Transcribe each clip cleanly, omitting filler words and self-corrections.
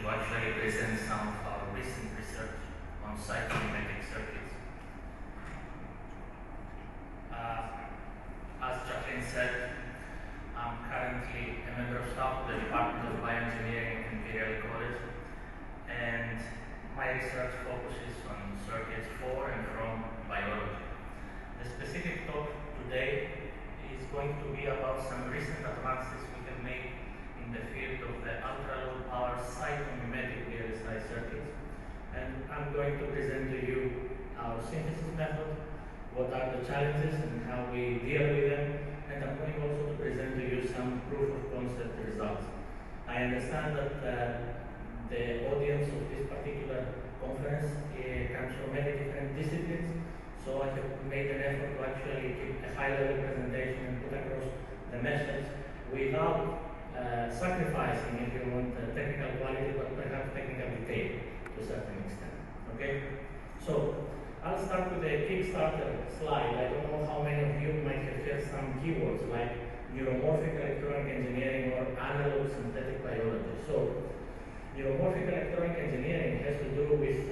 to actually present some of our recent research on cytomimetic circuits. As Jacqueline said, I'm currently a member of staff of the Department of Bioengineering at Imperial College, and my research focuses on circuits for and from biology. The specific talk today is going to be about some recent advances we have made in the field of the ultra-low power cytomimetic VLSI circuits, and I'm going to present to you our synthesis method, what are the challenges and how we deal with them, and I'm going also to present to you some proof of concept results. I understand that the audience of this particular conference comes from many different disciplines, so I have made an effort to actually keep a high-level presentation and put across the message without sacrificing, if you want, technical quality, but perhaps technical detail to a certain extent. Okay? So, I'll start with a Kickstarter slide. I don't know how many of you might have heard some keywords like neuromorphic electronic engineering or analog synthetic biology. So, neuromorphic electronic engineering has to do with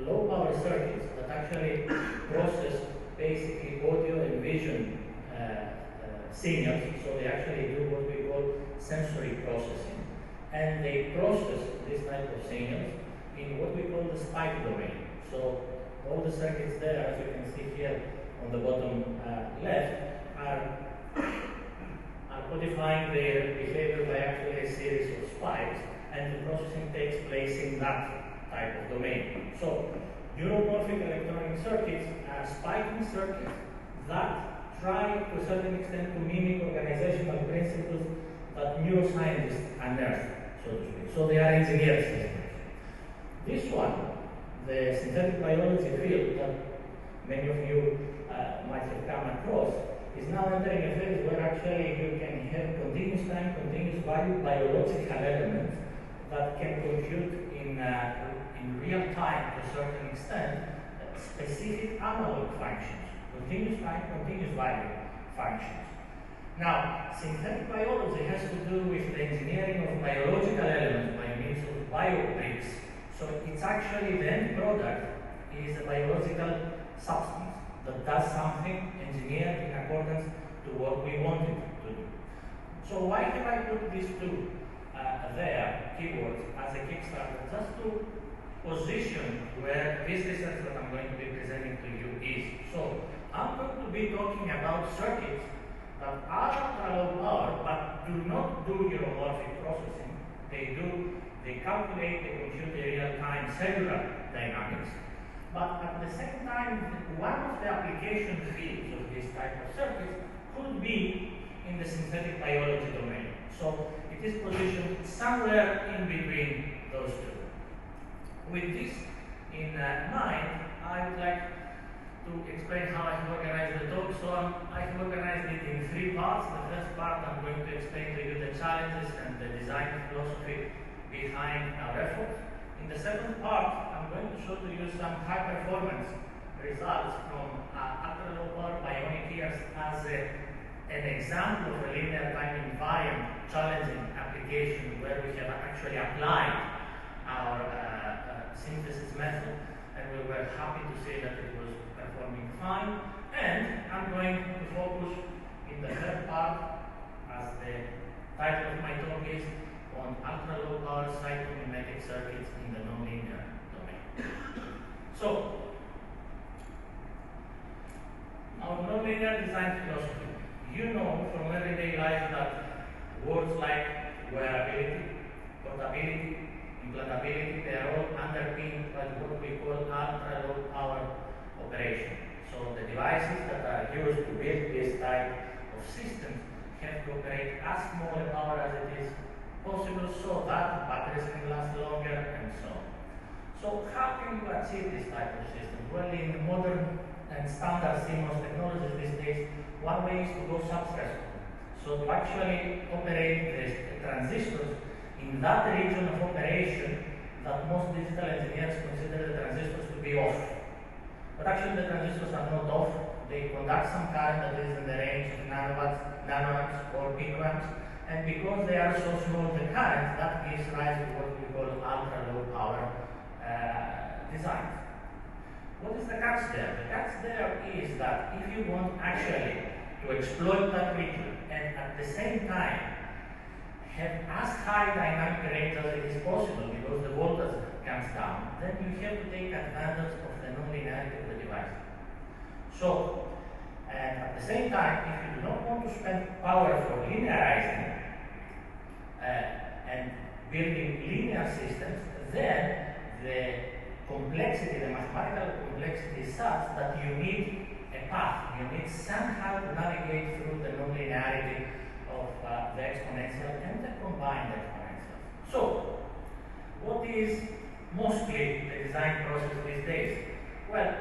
low power circuits that actually process basically audio and vision signals. So they actually do what we call sensory processing. And they process this type of signals in what we call the spike domain. So all the circuits there, as you can see here on the bottom left, are codifying their behavior by actually a series of spikes, and the processing takes place in that type of domain. So neuromorphic electronic circuits are spiking circuits that try to a certain extent to mimic organizational principles that neuroscientists unearth, so to speak. So they are engineered systems. This one, the synthetic biology field that many of you might have come across, is now entering a phase where actually you can have continuous time, continuous value biological elements that can compute in real time to a certain extent specific analog functions, continuous time, continuous value functions. Now, synthetic biology has to do with the engineering of biological elements by means of biobricks. So it's actually the end product is a biological substance that does something engineered in accordance to what we want it to do. So why have I put these two there, keywords, as a Kickstarter? Just to position where this research that I'm going to be presenting to you is. So I'm going to be talking about circuits that are ultra-low power but do not do neuromorphic processing. They calculate, they compute the real-time cellular dynamics. But at the same time, one of the application fields of this type of circuits could be in the synthetic biology domain. So it is positioned somewhere in between those two. With this in mind, I would like to explain how I have organized the talk. So I have organized it in three parts. The first part, I'm going to explain to you the challenges and the design philosophy behind our efforts. In the second part, I'm going to show to you some high-performance results from ultra-low power bionic ears as an example of a linear time invariant challenging application where we have actually applied our synthesis method, and we were happy to say that it was performing fine. And I'm going to focus in the third part, as the title of my talk is, on ultra-low power cytomimetic circuits in the nonlinear domain. So, our nonlinear design philosophy. You know from everyday life that words like wearability, portability, implantability, they are all underpinned by what we call ultra-low power operation. So the devices that are used to build this type of systems have to operate as small a power as it is possible so that batteries can last longer and so on. So how can you achieve this type of system? Well, in modern and standard CMOS technologies these days, one way is to go sub-threshold. So to actually operate the transistors in that region of operation that most digital engineers consider the transistors to be off. But actually the transistors are not off. They conduct some current that is in the range of nanoamps or picoamps, and because they are so small the current, that gives rise to what we our designs. What is the catch there? The catch there is that if you want actually to exploit that region and at the same time have as high dynamic range as it is possible because the voltage comes down, then you have to take advantage of the non-linearity of the device. So, and at the same time, if you do not want to spend power for linearizing and building linear systems, then the complexity, the mathematical complexity is such that you need a path. You need somehow to navigate through the non-linearity of the exponential and the combined exponentials. So, what is mostly the design process these days? Well,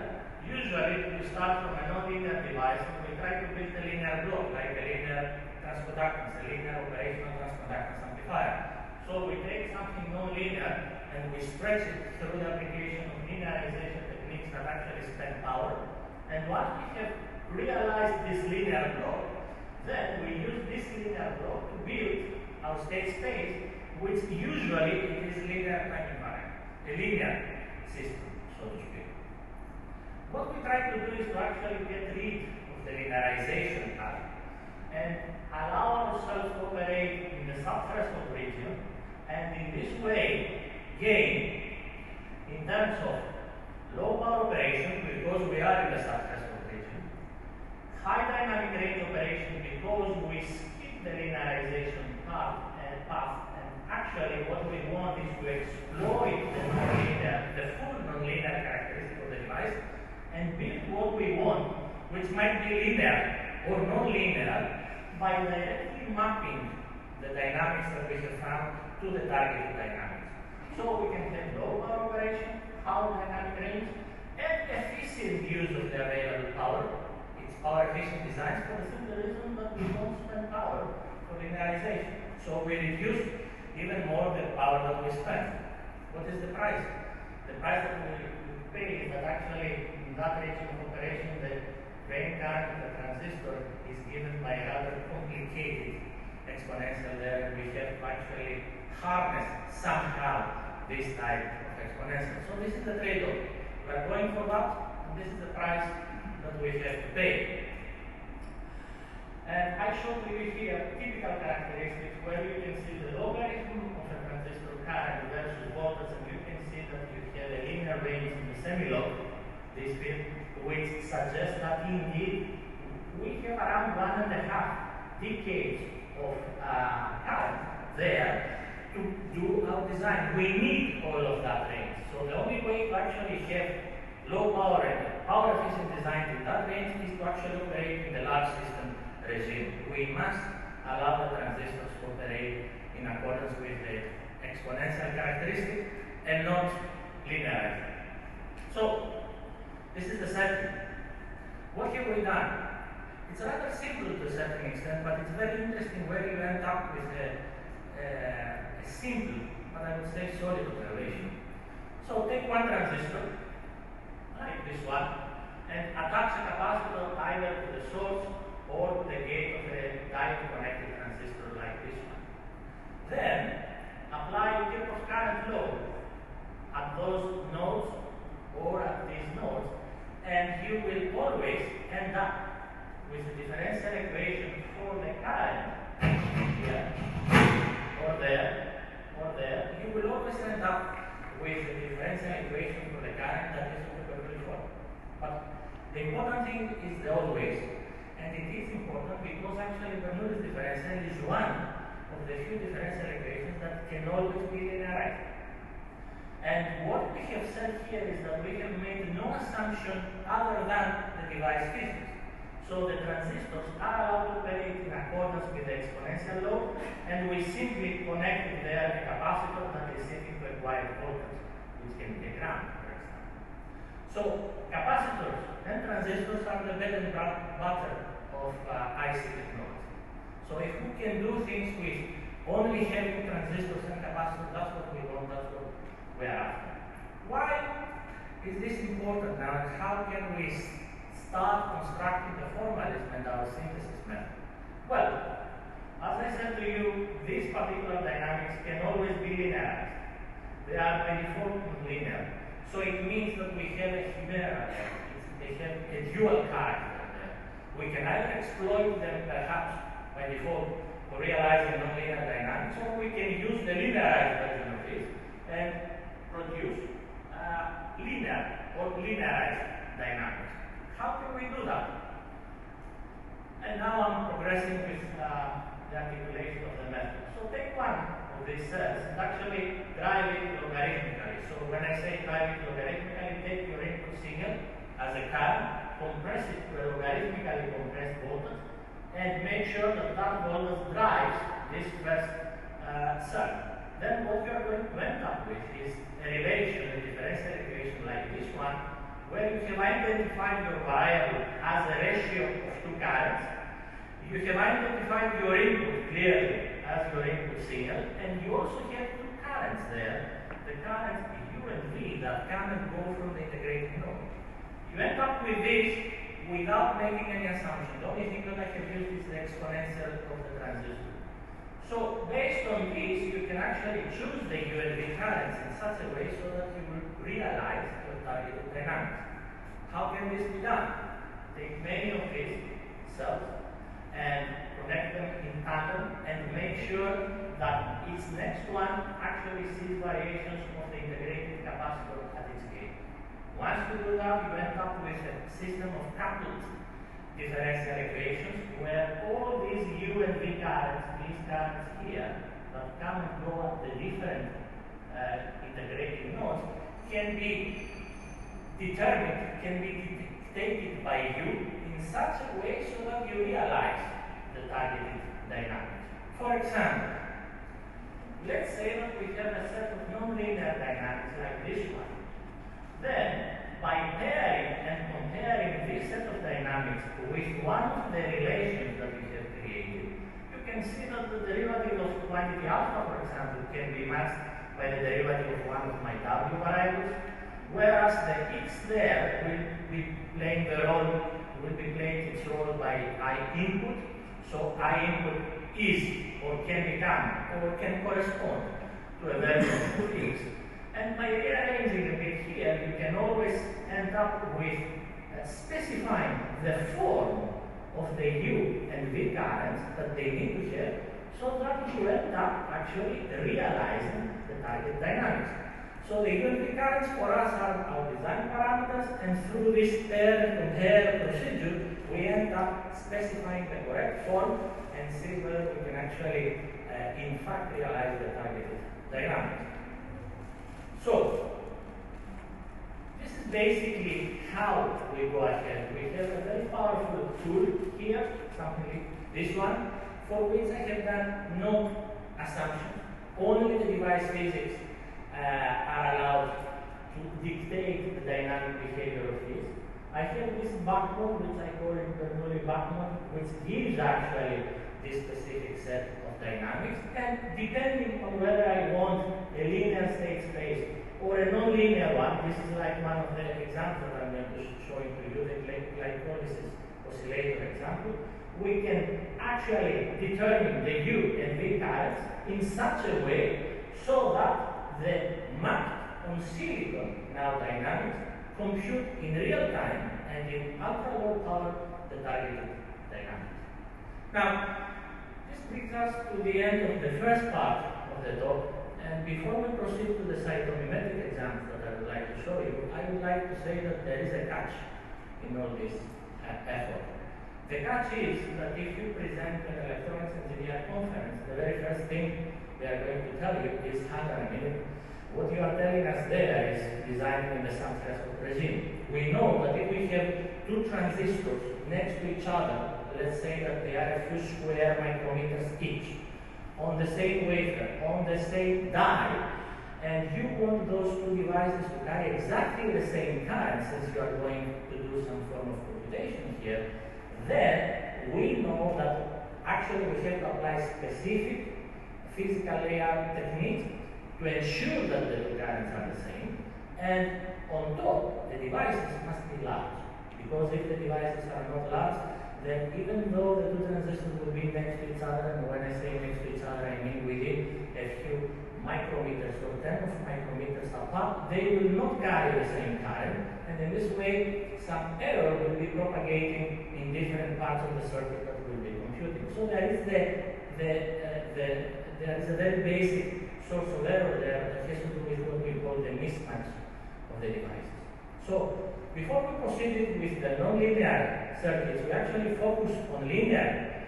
usually we start from a non-linear device and we try to build a linear block, like a linear transconductance, a linear operational transconductance amplifier. So we take something non-linear and we stretch it through the application of linearization techniques that actually spend power. And once we have realized this linear block, then we use this linear block to build our state space, which usually it is linear time invariant, a linear system, so to speak. What we try to do is to actually get rid of the linearization part and allow ourselves to operate in the sub-threshold region, and in this way gain in terms of low power operation because we are in the sub-threshold region, high dynamic range operation because we skip the linearization path, and actually what we want is to exploit the full non-linear characteristic of the device and build what we want, which might be linear or non-linear, by directly mapping the dynamics that we have found to the target dynamics. So we can have low power operation, high dynamic range, and efficient use of the available power. It's power efficient designs for the simple reason that we don't spend power for linearization. So we reduce even more the power that we spend. What is the price? The price that we pay is that actually in that region of operation the drain current of the transistor is given by a rather complicated exponential there, and we have to actually harness somehow this type of exponential. So this is the trade-off. We are going for that, and this is the price that we have to pay. And I showed you here typical characteristics where you can see the logarithm of a transistor current versus voltage, and you can see that you have a linear range in the semi-log, this field, which suggests that indeed we have around 1.5 decades of current there to do our design. We need all of that range. So the only way to actually have low power and power efficient design in that range is to actually operate in the large system regime. We must allow the transistors to operate in accordance with the exponential characteristic and not linear. So this is the setting. What have we done? It's rather simple to a certain extent, but it's very interesting where you end up with a simple, but I would say solid operation. So take one transistor, like this one, and attach a capacitor either to the source or the gate of a direct connected transistor like this one. Then apply Kirchhoff's current law at those nodes or at these nodes, and you will always end up with the differential equation for the current here or there. You will always end up with the differential equation for the current that is of the Bernoulli form. But the important thing is the always, and it is important because actually Bernoulli's differential is one of the few differential equations that can always be linearized. And what we have said here is that we have made no assumption other than the device physics. So the transistors are allowed to operate in accordance with the exponential law, and we simply connect there a capacitor that is seeking to acquire voltage, which can be a ground, for example. So capacitors and transistors are the bread and butter of IC technology. So if we can do things with only having transistors and capacitors, that's what we want, that's what we are after. Why is this important now, and how can we start constructing the formalism and our synthesis method? Well, as I said to you, these particular dynamics can always be linearized. They are by default linear. So it means that we have a chimera. They have a dual character there. We can either exploit them perhaps by default for realizing nonlinear dynamics, or we can use the linearized version of this and produce linear or linearized dynamics. How can we do that? And now I'm progressing with the articulation of the method. So take one of these cells and actually drive it logarithmically. So when I say drive it logarithmically, take your input signal as a current, compress it to a logarithmically compressed voltage, and make sure that that voltage drives this first cell. Then what you are going to end up with is a relation, a differential equation like this one, where you have identified your variable as a ratio of two currents. You have identified your input clearly as your input signal, and you also have two currents there, the currents U and V that come and go from the integrating node. You end up with this without making any assumptions. The only thing that I have used is the exponential of the transistor. So based on this, you can actually choose the U and V currents in such a way so that you will realize your targeted dynamics. How can this be done? Take many of these cells and connect them in tandem and make sure that each next one actually sees variations of the integrated capacitor at its gate. Once you do that, you end up with a system of coupled differential equations where all these U and V currents, these currents here, that come and go at the different integrating nodes, can be determined, can be dictated by you in such a way so that you realize the targeted dynamics. For example, let's say that we have a set of nonlinear dynamics like this one. Then, by pairing and comparing this set of dynamics with one of the relations that we have created, you can see that the derivative of quantity alpha, for example, can be matched by the derivative of one of my W variables, whereas the X there will be playing its role by I input. So I input is or can become or can correspond to a version of X. And by rearranging a bit here, you can always end up with specifying the form of the U and V currents that they need to have, so that you end up actually realizing the target dynamics. So the U and V currents for us are our design parameters, and through this pair and compare procedure, we end up specifying the correct form and see whether we can actually, in fact, realize the targeted dynamics. So, this is basically how we go ahead. We have a very powerful tool here, something like this one, for which I have done no assumptions. Only the device physics are allowed to dictate the dynamic behavior of this. I have this backbone, which I call it Bernoulli backbone, which gives actually this specific set of dynamics, and depending on whether I want a linear state space or a non-linear one, this is like one of the examples that I'm going to show to you, the glycolysis oscillator example. We can actually determine the U and V currents in such a way so that the map on silicon now dynamics compute in real time and in ultra low power the targeted dynamics. Now, this brings us to the end of the first part of the talk, and before we proceed to the cytomimetic example that I would like to show you, I would like to say that there is a catch in all this effort. The catch is that if you present an electronics engineer conference, the very first thing they are going to tell you is, hang on a minute, what you are telling us there is designing in the sub-threshold regime. We know that if we have two transistors next to each other, let's say that they are a few square micrometers each, on the same wafer, on the same die, and you want those two devices to carry exactly the same current, since you are going to do some form of computation here, then we know that actually we have to apply specific physical layout techniques to ensure that the two currents are the same, and on top, the devices must be large, because if the devices are not large, then even though the two transistors will be next to each other, and when I say next to each other, I mean within a few micrometers or tens of micrometers apart, they will not carry the same current, and in this way, some error will be propagating in different parts of the circuit that will be computing. So there is there is a very basic source of error there that has to do with what we call the mismatch of the devices. So before we proceeded with the nonlinear circuits, we actually focused on linear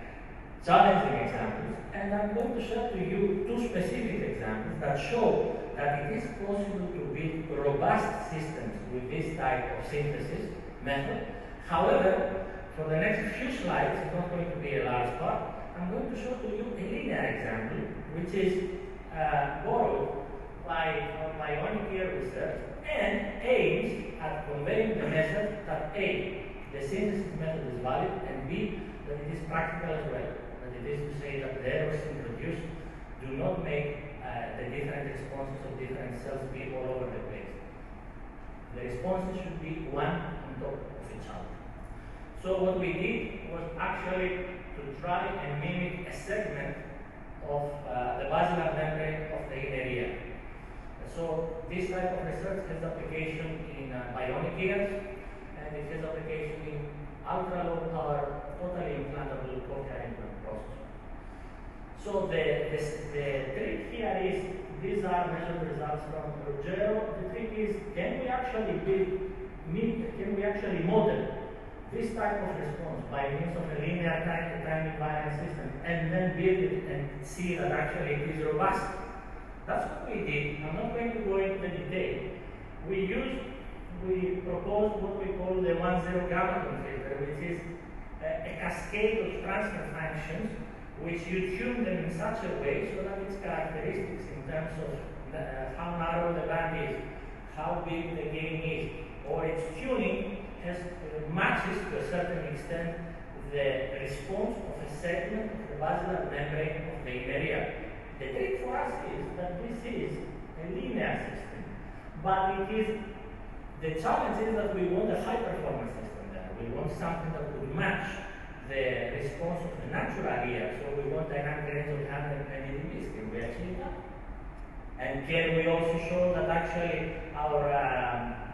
challenging examples, and I'm going to show to you two specific examples that show that it is possible to build robust systems with this type of synthesis method. However, for the next few slides, it's not going to be a large part, I'm going to show to you a linear example, which is borrowed by our ionic ear research and aims at conveying the message that A, the synthesis method is valid, and B, that it is practical as well. That it is to say that the errors introduced do not make the different responses of different cells be all over the place. The responses should be one on top of each other. So what we did was actually to try and mimic a segment of the basilar membrane of the inner ear. So this type of research has application in bionic ears, and it has application in ultra-low power, totally implantable cochlear implant processor. So the trick here is, these are measured results from Ruggiero. The trick is, can we actually model this type of response by means of a linear time invariant system and then build it and see that actually it is robust? That's what we did. I'm not going to go into the detail. We proposed what we call the 1-0 gamma filter, which is a cascade of transfer functions which you tune them in such a way so that its characteristics in terms of how narrow the band is, how big the gain is, or its tuning matches to a certain extent the response of a segment of the basilar membrane of the inner ear. The trick for us is that this is a linear system, but the challenge is that we want a high performance system there. We want something that would match the response of the natural ear, so we want dynamic range of 120 dB. Can we achieve that? And can we also show that actually our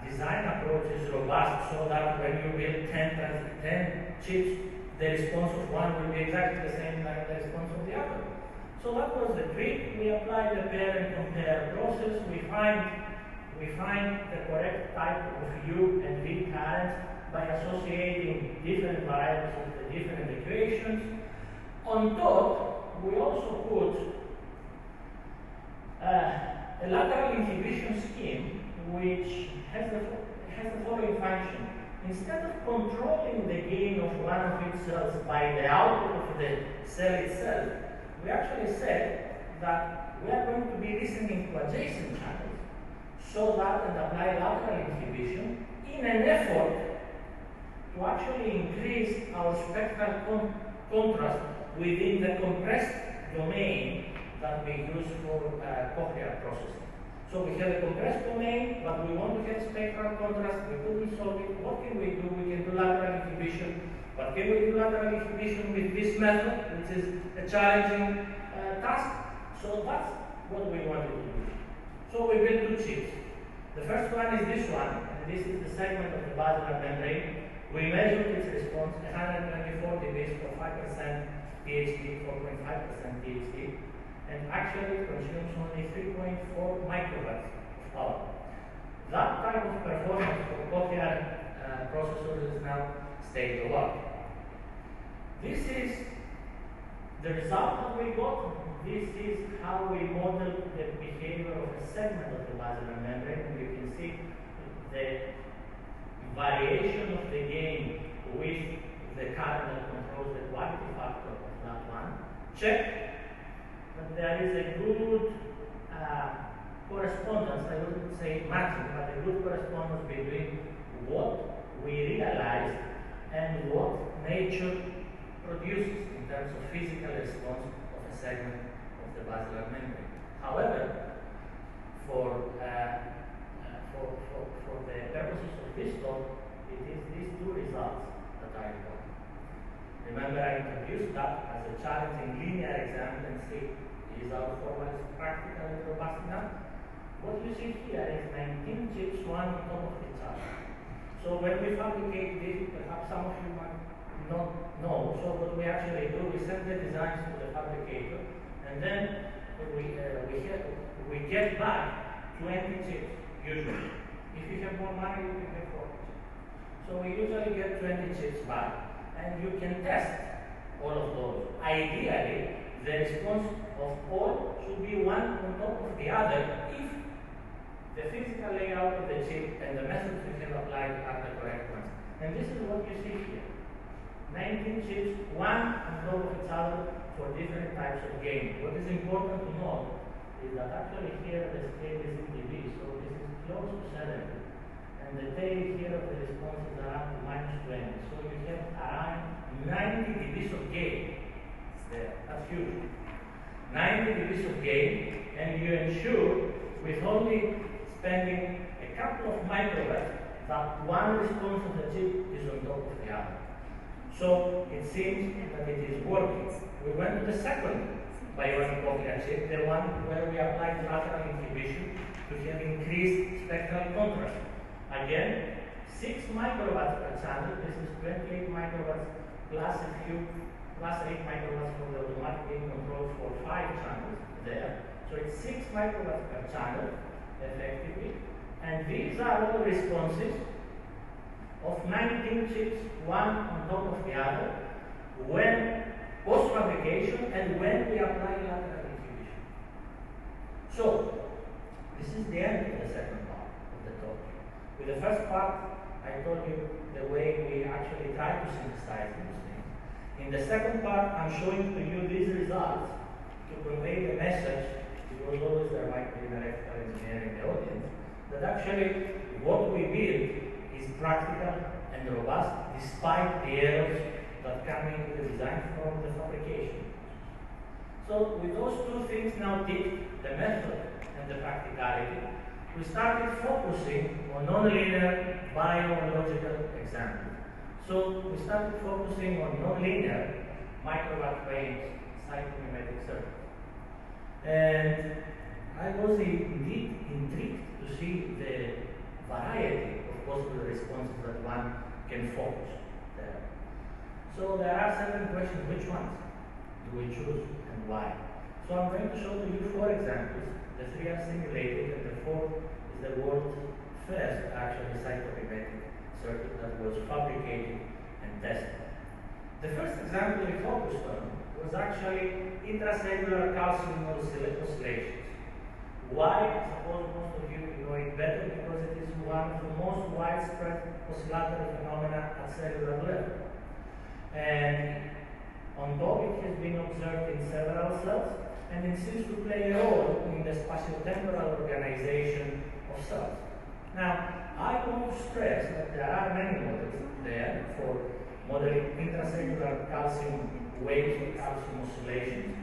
design approach is robust, so that when you build 10 chips, the response of one will be exactly the same like the response of the other? So that was the trick. We applied the pair and compare process. We find the correct type of U and V currents by associating different variables of the different equations. On top, we also put a lateral inhibition scheme which has the following function. Instead of controlling the gain of one of its cells by the output of the cell itself, we actually said that we are going to be listening to adjacent channels so that and apply lateral inhibition in an effort to actually increase our spectral contrast within the compressed domain that we use for cochlear processing. So we have a compressed domain, but we want to have spectral contrast. We couldn't solve it. What can we do? We can do lateral inhibition. But can we do lateral inhibition with this method, which is a challenging task? So that's what we wanted to do. So we built two chips. The first one is this one, and this is the segment of the basilar membrane. We measured its response 124 dB for 5% PhD, 4.5% PhD, and actually it consumes only 3.4 microwatts of power. That type of performance for cochlear processors is now state of the art. This is the result that we got. This is how we model the behavior of a segment of the basilar membrane, and you can see the variation of the gain with the current that controls the quality factor of that one. Check that there is a good correspondence, I wouldn't say matching, but a good correspondence between what we realized and what nature produces in terms of physical response of a segment of the basilar membrane. However, for the purposes of this talk, it is these two results that are important. Remember, I introduced that as a challenging linear example, and see Is our format practical and robust enough? What you see here is 19 chips, one on top of each other. So when we fabricate this, perhaps some of you might not know. So what we actually do, we send the designs to the fabricator, and then we get back 20 chips, usually. If you have more money, you can get 40 chips. So we usually get 20 chips back, and you can test all of those. Ideally, the response of all should be one on top of the other if the physical layout of the chip and the methods we have applied are the correct ones. And this is what you see here. 19 chips, one on top of each other for different types of gain. What is important to note is that actually here the scale is in dB, so this is close to 70. And the tail here of the response is around -20. So you have around 90 dBs of gain. There. That's huge. 90 dBs of gain, and you ensure with only spending a couple of microwatts that one response of the chip is on top of the other. So it seems that it is working. We went to the second bionic cochlear chip, the one where we applied lateral inhibition to have increased spectral contrast. Again, 6 microwatts per channel. This is 28 microwatts plus a few plus 8 microwatts for the automatic gain control for 5 channels there. So it's 6 microwatts per channel, effectively. And these are all responses of 19 chips, one on top of the other, when post-fabrication and when we apply lateral inhibition. So, this is the end of the second part of the talk. With the first part, I told you the way we actually try to synthesize these things. In the second part, I'm showing to you these results to convey the message, because always there might be an electrical engineer in the audience, that actually what we build is practical and robust despite the errors that come into the design from the fabrication. So with those two things now ticked, the method and the practicality, we started focusing on nonlinear biological examples. So we started focusing on nonlinear microwatt range cytomimetic circuits. And I was indeed intrigued to see the variety of possible responses that one can focus there. So there are certain questions: which ones do we choose and why? So I'm going to show to you 4 examples. The 3 are simulated, and the 4th is the world's first actually cytomimetic circuit that was fabricated and tested. The first example we focused on was actually intracellular calcium oscillations. Why? I suppose most of you know it better, because it is one of the most widespread oscillatory phenomena at cellular level. And on top, it has been observed in several cells, and it seems to play a role in the spatiotemporal organization of cells. Now, I want to stress that there are many models there for modeling intracellular calcium waves or calcium oscillations.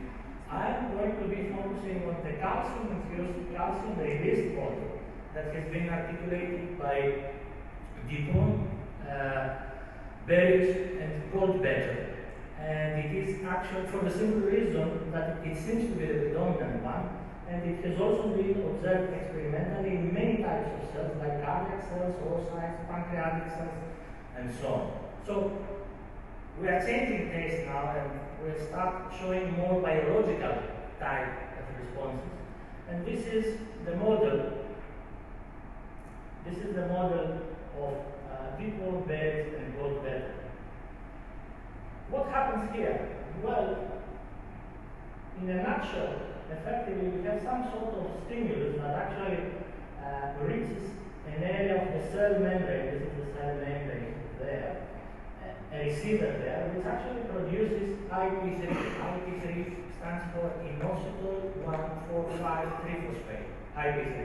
I am going to be focusing on the calcium-infused, calcium-released model that has been articulated by Dupont, Berich, and Goldbetter. And it is actually for the simple reason that it seems to be the predominant one, and it has also been observed experimentally in many types of cells, like cardiac cells, oocytes, pancreatic cells, and so on. So we are changing taste now, and we'll start showing more biological type of responses. And this is the model. This is the model of Dupont, Berich, and Goldbetter. What happens here? Well, in a nutshell, effectively, we have some sort of stimulus that actually reaches an area of the cell membrane. This is the cell membrane there, a receiver there, which actually produces IP3. IP3 stands for inositol 1,4,5-triphosphate, IP3.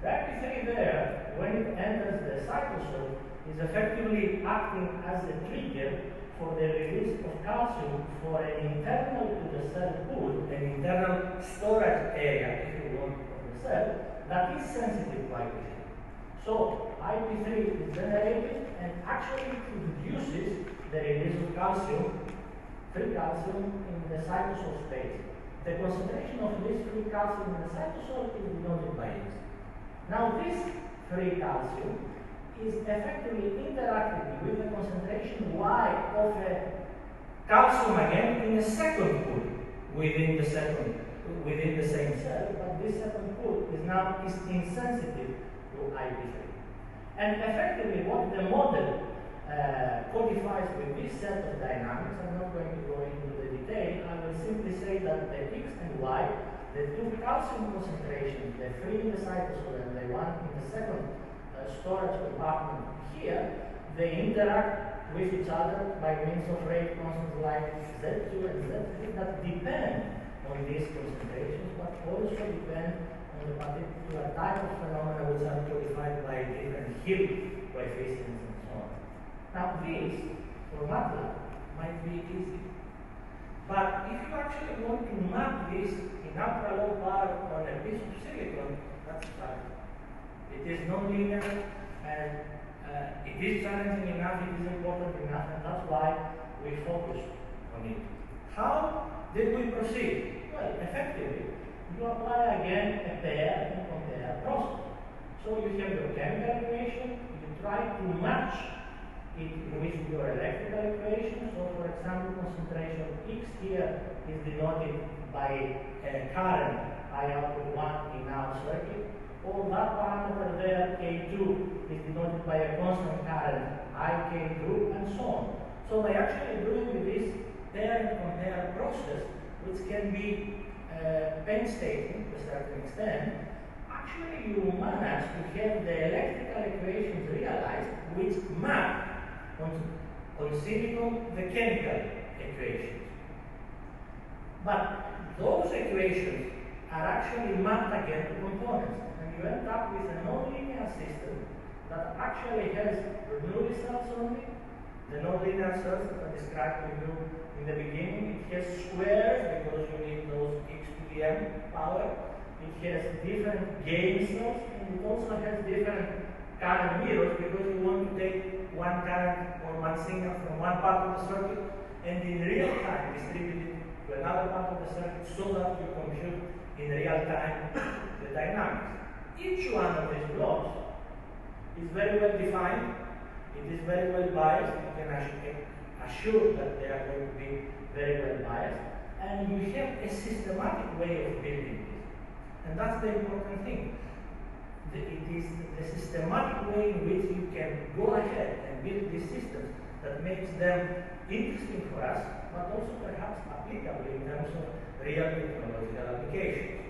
The IP3 there, when it enters the cytosol, is effectively acting as a trigger for the release of calcium for an internal to the cell pool, an internal storage area, if you want, of the cell, that is sensitive to IP3. So IP3 is generated and actually produces the release of calcium, free calcium, in the cytosol space. the concentration of this free calcium in the cytosol is denoted by X. Now this free calcium is effectively interacting with the concentration Y of a calcium again in a second pool within the same cell, but this second pool is now insensitive to IP3. And effectively what the model codifies with this set of dynamics, I'm not going to go into the detail, I will simply say that the X and Y, the two calcium concentrations, the free in the cytosol and the one in the second storage compartment here, they interact with each other by means of rate constants like Z2 and Z3 that depend on these concentrations, but also depend on the particular type of phenomena which are codified by different Hill coefficients and so on. Now this, for MATLAB, might be easy. But if you actually want to map this in ultra-low power on a piece of silicon, that's hard. It is non-linear, and it is challenging enough, it is important enough, and that's why we focus on it. How did we proceed? Well, effectively, you apply again a pair and compare process. So you have your chemical equation, you try to match it with your electrical equation. So for example, concentration X here is denoted by a current I output 1 in our circuit, or that parameter there, K2, is denoted by a constant current IK2, and so on. So by actually doing with this pair and compare process, which can be painstaking to a certain extent, actually you manage to have the electrical equations realized which map on silicon the chemical equations. But those equations are actually mapped again to components, and you end up with a nonlinear system that actually has Bernoulli cells only. The nonlinear cells that I described to you in the beginning, it has squares because you need those x to the m power. It has different gain cells, and it also has different current mirrors because you want to take one current or one signal from one part of the circuit and in real time distribute it to another part of the circuit so that you compute in real time the dynamics. Each one of these blocks is very well defined, it is very well biased, you can assure that they are going to be very well biased, and you have a systematic way of building this. And that's the important thing. It is the systematic way in which you can go ahead and build these systems that makes them interesting for us, but also perhaps applicable in terms of real technological applications.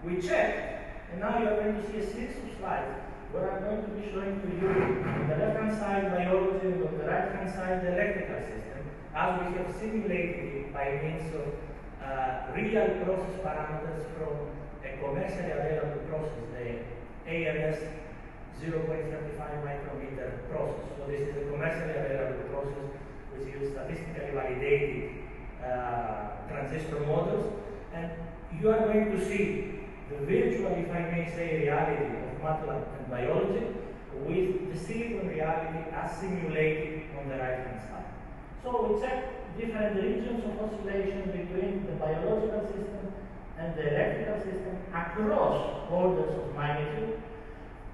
We checked, and now you are going to see a series of slides where I'm going to be showing to you on the left-hand side biology and on the right-hand side the electrical system, as we have simulated it by means of real process parameters from a commercially available process, the AMS 0.35 micrometer process. So this is a commercially available process which uses statistically validated transistor models, and you are going to see the virtual, if I may say, reality of MATLAB and biology with the silicon reality as simulated on the right-hand side. So we checked different regions of oscillation between the biological system and the electrical system across orders of magnitude.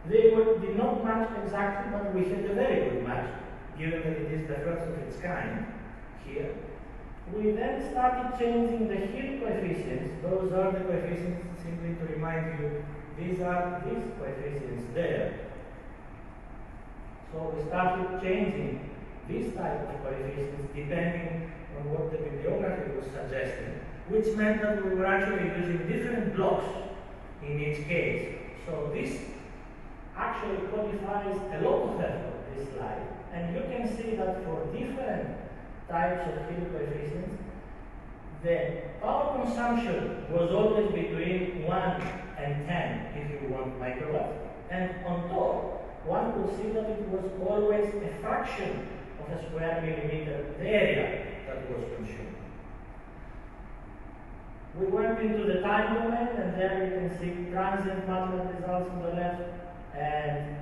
They did not match exactly, but we had a very good match, given that it is the first of its kind here. We then started changing the Hill coefficients. Those are the coefficients, simply to remind you, these are these coefficients there. So we started changing this type of coefficients depending on what the bibliography was suggesting, which meant that we were actually using different blocks in each case. So this actually codifies a lot of effort, this slide, and you can see that for different types of Hill coefficients, the power consumption was always between 1 and 10, if you want, microwatts, and on top, one could see that it was always a fraction of a square millimeter area that was consumed. We went into the time domain, and there you can see transient MATLAB results on the left and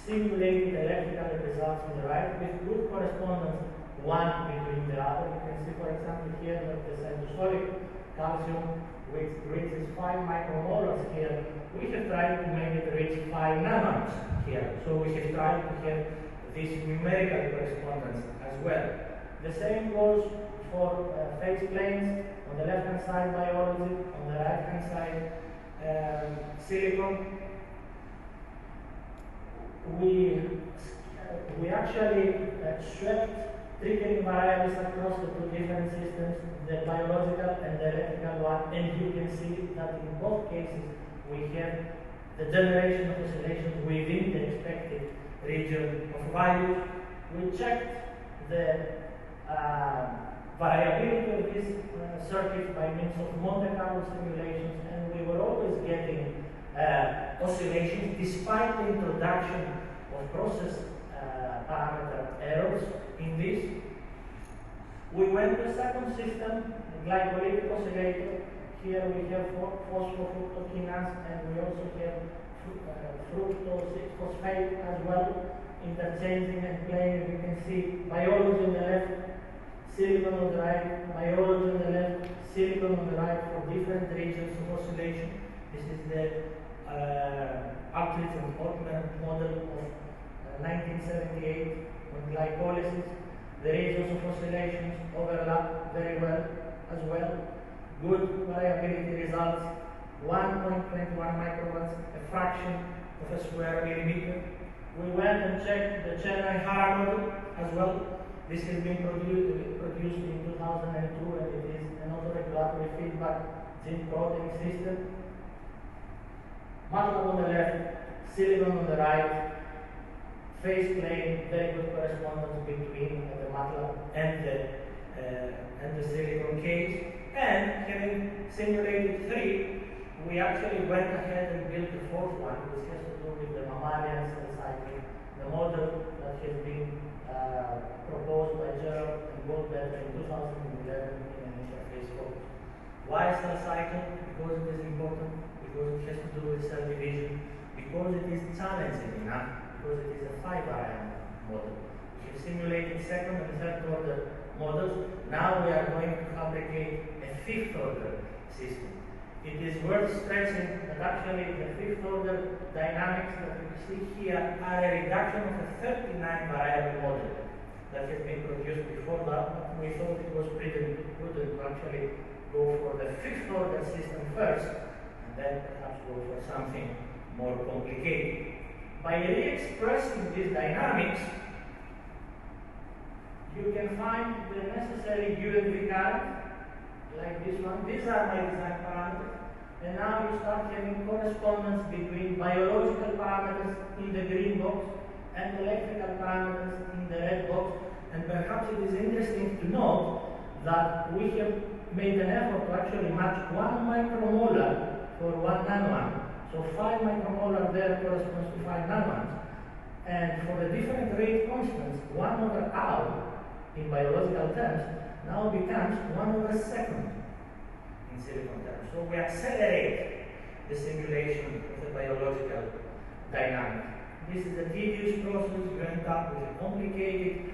simulated electrical results on the right with good correspondence one between the other. You can see, for example, here that the cytosolic calcium, which reaches 5 micromolars here, we have tried to make it reach 5 nanoamps here. So we have tried to have this numerical correspondence as well. The same goes for phase planes. On the left-hand side, biology. On the right-hand side, silicon. We actually swept triggering variables across the two different systems, the biological and the electrical one, and you can see that in both cases we have the generation of oscillations within the expected region of values. We checked the variability of these circuits by means of Monte Carlo simulations, and we were always getting oscillations despite the introduction of process parameter errors in this. We went to a second system, the glycolytic oscillator. Here we have phosphofructokinase, and we also have fructose 6-phosphate as well, interchanging and playing. You can see biology on the left, silicon on the right, biology on the left, silicon on the right for different regions of oscillation. This is the Aldrich and Ortner model of 1978 on glycolysis. The regions of oscillations overlap very well as well. Good variability results, 1.21 microwatts, a fraction of a square millimeter. We went and checked the Chennai-Hara model as well. This has been produced in 2002, and it is an autoregulatory feedback gene protein system. MATLAB on the left, silicon on the right, phase plane, very good correspondence between the MATLAB and the silicon case. And having simulated 3, we actually went ahead and built the 4th one, which has to do with the mammalian cell cycle, the model that has been proposed by Gerald and Goldberg in 2011 in an interface focus. Why cell cycle? Because it is important, because it has to do with cell division, because it is challenging enough, because it is a 5-variable model. We have simulated 2nd and 3rd order models. Now we are going to fabricate a 5th order system. It is worth stressing that actually the 5th order dynamics that we see here are a reduction of a 39-variable model that has been produced before that. We thought it was pretty good to actually go for the 5th order system first, and then perhaps go for something more complicated. By re-expressing these dynamics, you can find the necessary UNV current, like this one. These are my design parameters. And now you start having correspondence between biological parameters in the green box and electrical parameters in the red box. And perhaps it is interesting to note that we have made an effort to actually match 1 micromolar for 1 nanoamp. So 5 micromolar there corresponds to 5 nanoamps. And for the different rate constants, 1 over hour in biological terms now becomes 1 over second in silicon terms. So we accelerate the simulation of the biological dynamic. This is a tedious process. You end up with a complicated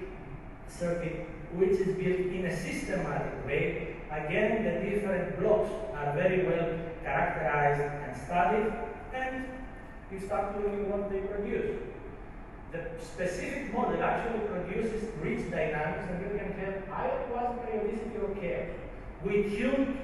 circuit which is built in a systematic way. Again, the different blocks are very well characterized and studied, and you start doing what they produce. The specific model actually produces rich dynamics, and you can have either quasi-periodicity or chaos. We tuned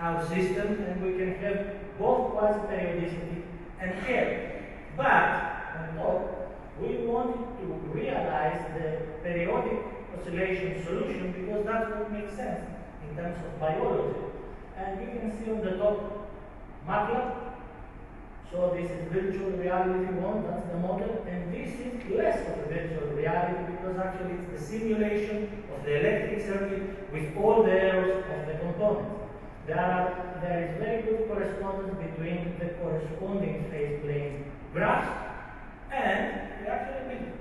our system, and we can have both quasi-periodicity and chaos. But on top, we wanted to realize the periodic oscillation solution because that's what makes sense in terms of biology. And you can see on the top MATLAB. So this is virtual reality if you want, that's the model, and this is less of a virtual reality because actually it's the simulation of the electric circuit with all the errors of the components. There is very good correspondence between the corresponding phase plane graphs and the actual image.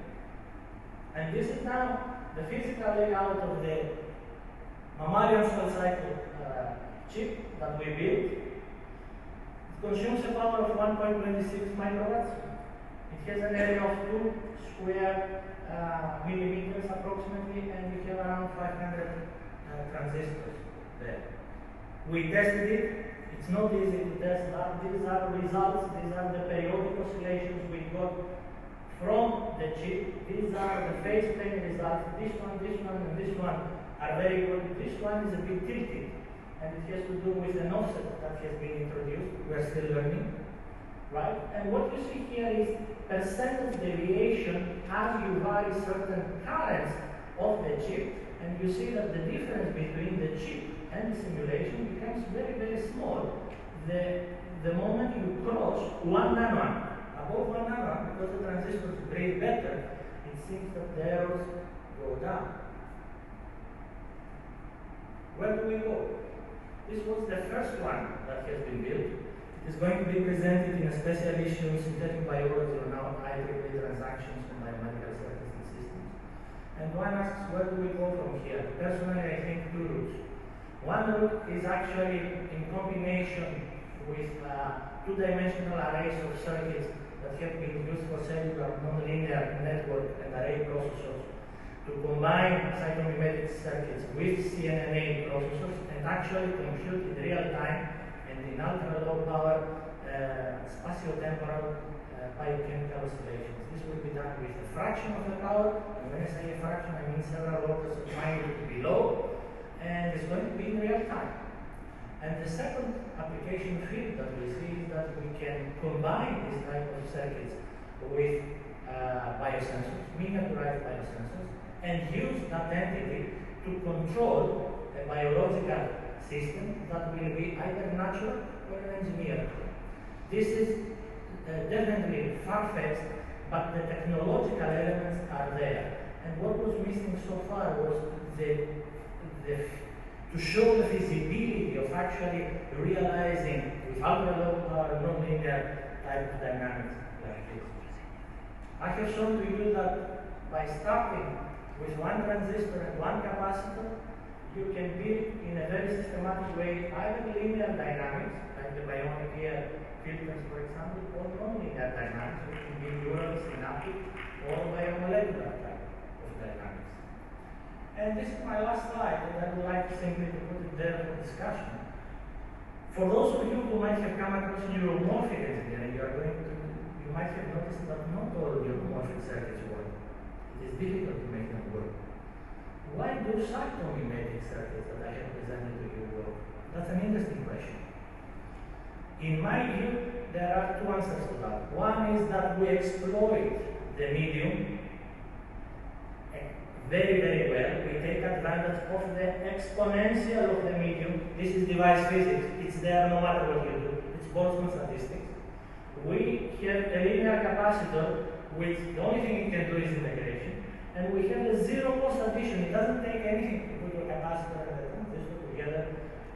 And this is now the physical layout of the mammalian cell cycle chip that we built. Consumes a power of 1.26 microwatts It has an area of 2 square millimeters approximately, and we have around 500 transistors there. We tested it. It's not easy to test that. These are results. These are the periodic oscillations we got from the chip. These are the phase plane results. This one, and this one are very good. This one is a bit tilted, and it has to do with an offset that has been introduced. We are still learning, right? And what you see here is percentage deviation as you vary certain currents of the chip, and you see that the difference between the chip and the simulation becomes very, very small the moment you cross 1 nanoamp. Above 1 nanoamp, because the transistors break better, it seems that the errors go down. Where do we go? This was the first one that has been built. It is going to be presented in a special issue in synthetic biology on now IEEE transactions on biomedical circuits and systems. And one asks, where do we go from here? Personally, I think 2 routes. One route is actually in combination with 2-dimensional arrays of circuits that have been used for cellular nonlinear network and array processors to combine cytomimetic circuits with CNNA processors and actually compute in real time and in ultra-low power spatiotemporal biochemical oscillations. This will be done with a fraction of the power, and when I say a fraction, I mean several orders of magnitude below, and it's going to be in real time. And the second application field that we see is that we can combine this type of circuits with biosensors, miniaturized biosensors, and use that entity to control a biological system that will be either natural or engineered. This is definitely far-fetched, but the technological elements are there. And what was missing so far was to show the feasibility of actually realizing with ultra-low power nonlinear type of dynamics like this. I have shown to you that by starting with 1 transistor and 1 capacitor, you can build in a very systematic way either linear dynamics, like the bionic ear filters, for example, or nonlinear dynamics, which can be neural, synaptic, or biomolecular type of dynamics. And this is my last slide, and I would like simply to put it there for discussion. For those of you who might have come across neuromorphic engineering, you might have noticed that not all neuromorphic circuits work. It is difficult to make them work. Why do cytomimetic circuits that I have presented to you work? That's an interesting question. In my view, there are 2 answers to that. One is that we exploit the medium very, very well. We take advantage of the exponential of the medium. This is device physics. It's there no matter what you do. It's Boltzmann statistics. We have a linear capacitor, which the only thing it can do is integration. And we have a zero-cost addition. It doesn't take anything to put your capacitor and the transistor together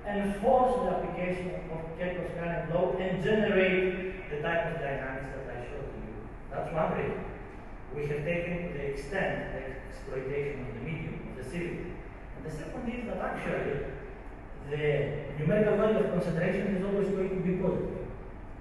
and force the application of Kirchhoff's current law and generate the type of dynamics that I showed to you. That's one reason. We have taken to the extent the exploitation of the medium, of the silicon. And the second is that actually the numerical value of concentration is always going to be positive.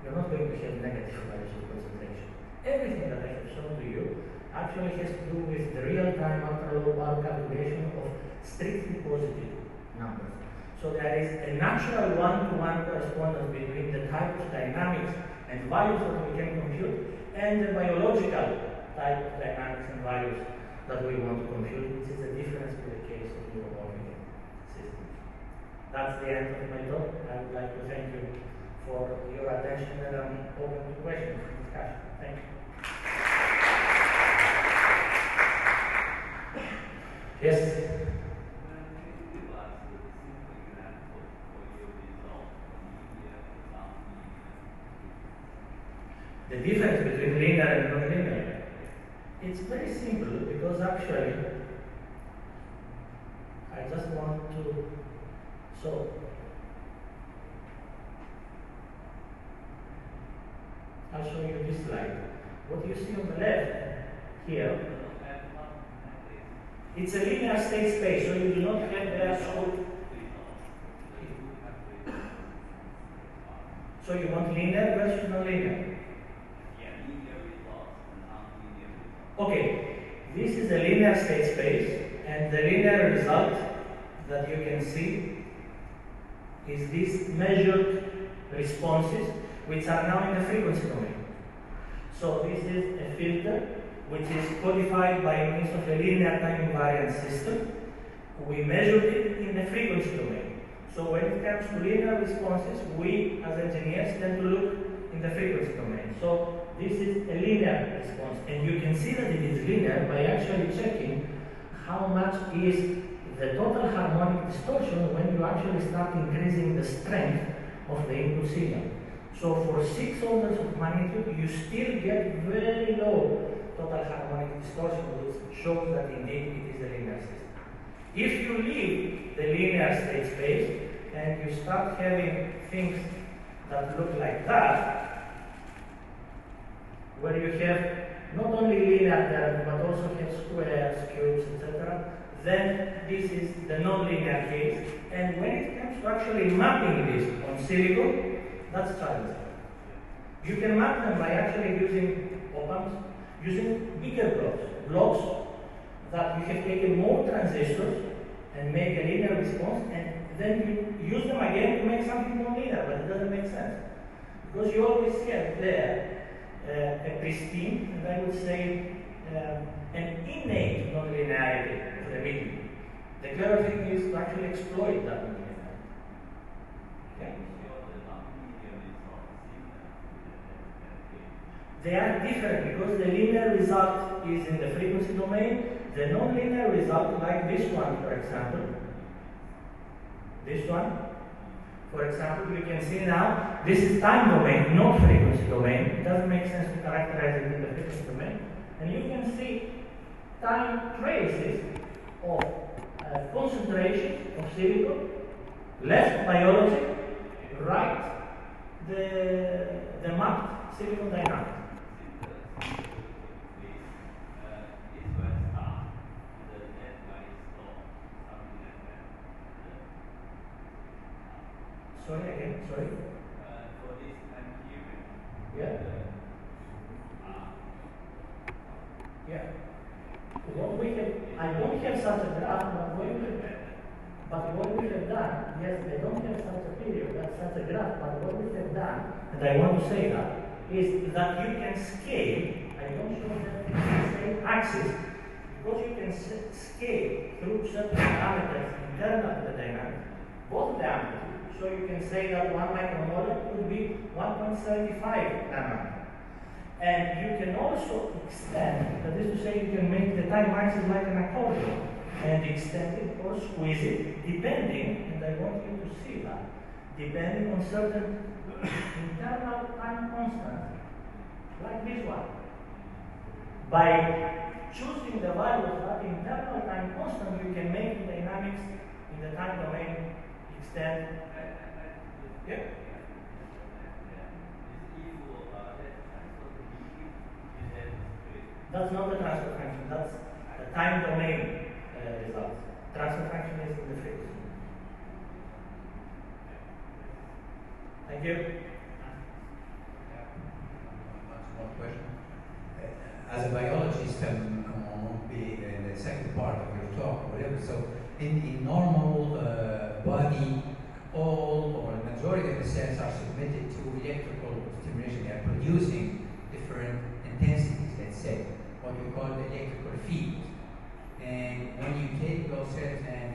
You're not going to have negative values of concentration. Everything that I have shown to you actually has to do with the real-time ultra-low power calculation of strictly positive numbers. So there is a natural one-to-one correspondence between the type of dynamics and values that we can compute and the biological type of dynamics and values that we want to compute, which is a difference in the case of neuromorphic systems. That's the end of my talk. I would like to thank you for your attention, and I'm open to questions and discussion. Thank you. Yes? The difference between linear and nonlinear. It's very simple because actually I just want to I'll show you this slide. What you see on the left here, it's a linear state space, so you do not have there so you want linear versus nonlinear. Okay, this is the linear state space, and the linear result that you can see is these measured responses, which are now in the frequency domain. So this is a filter which is codified by means of a linear time invariant system. We measured it in the frequency domain. So when it comes to linear responses, we as engineers tend to look in the frequency domain. So this is a linear response, and you can see that it is linear by actually checking how much is the total harmonic distortion when you actually start increasing the strength of the input signal. So for 6 orders of magnitude, you still get very low total harmonic distortion, which shows that indeed it is a linear system. If you leave the linear state space and you start having things that look like that, where you have not only linear terms but also have squares, cubes, etc., then this is the non-linear case. And when it comes to actually mapping this on silicon, that's challenging. You can map them by actually using op-amps, using bigger blocks that you have taken more transistors and make a linear response, and then you use them again to make something non-linear, but it doesn't make sense. Because you always have there a pristine, and I would say an innate non-linearity of the medium. The clever thing is to actually exploit that non-linearity. Okay? They are different because the linear result is in the frequency domain. The non-linear result, like this one, for example, this one, for example, you can see now, this is time domain, not frequency domain. It doesn't make sense to characterize it in the frequency domain. And you can see time traces of concentration of silicon, left biology, right the mapped silicon dynamics. Sorry again, sorry. For this time period. Yeah. Yeah. What we have, I don't have such a graph, but what we have done, yes, I don't have such a period, such a graph, but what we have done, and I want to say that, is that you can scale, I don't show that the same axis, because you can scale through certain parameters internal to the dynamics, both the amplitude. So you can say that 1 micromolar could be 1.75 nanometer. And you can also extend, that is to say, you can make the time axis like an accordion and extend it or squeeze it, depending, and I want you to see that, depending on certain internal time constants, like this one. By choosing the value of that internal time constant, you can make the dynamics in the time domain extend. Yeah? That's not the transfer function, that's the time domain result. Transfer function is in the frequency. Thank you. One question. As a biologist, I won't be in the second part of your talk, whatever. So, in normal body, all or the majority of the cells are submitted to electrical stimulation. They are producing different intensities, let's say, what we call the electrical field. And when you take those cells and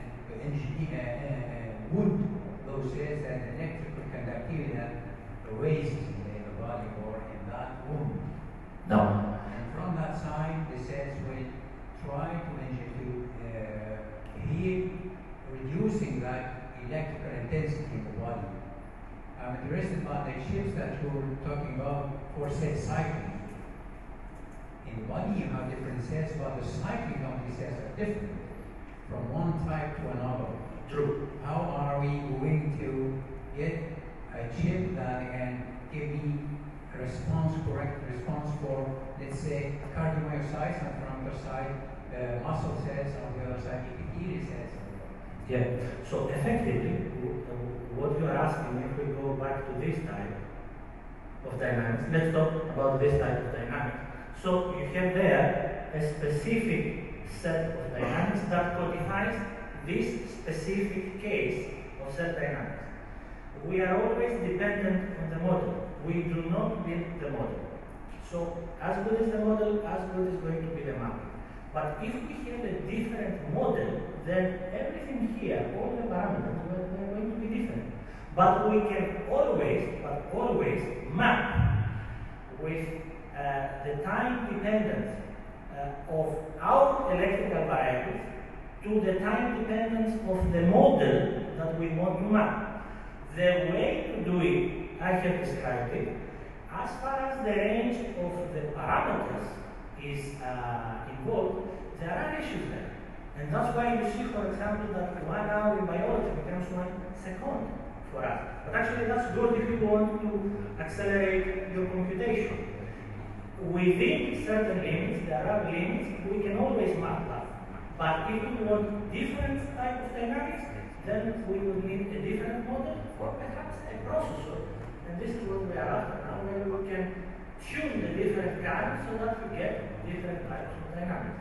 wound those cells, and electrical conductivity that raises in the body or in that wound. No. And from that side, the cells will try to heal, reducing that electrical intensity in the body. I'm interested about the shifts that you were talking about for cell cycling. In the body, you have different cells, but the cycling of these cells are different from one type to another. True. How are we going to get a chip that can give me a response, correct response for, let's say, cardiomyocytes, and from the other side, muscle cells, on the other side, epithelial cells? Yeah, so effectively, what you are asking, if we go back to this type of dynamics, let's talk about this type of dynamics. So you have there a specific set of dynamics that codifies this specific case of cell dynamics. We are always dependent on the model. We do not build the model. So as good as the model, as good is going to be the mapping. But if we have a different model, then everything here, all the parameters, are going to be different. But we can always map with the time dependence of our electrical variables to the time dependence of the model that we want to map. The way to do it, I have described it. As far as the range of the parameters is involved, there are issues there. And that's why you see, for example, that 1 hour in biology becomes 1 second for us. But actually that's good if you want to accelerate your computation. Within certain limits, there are limits, we can always map that. But if we want different type of dynamics, then we will need a different model or perhaps a processor. And this is what we are after now, where we can tune the different cards so that we get different types of dynamics.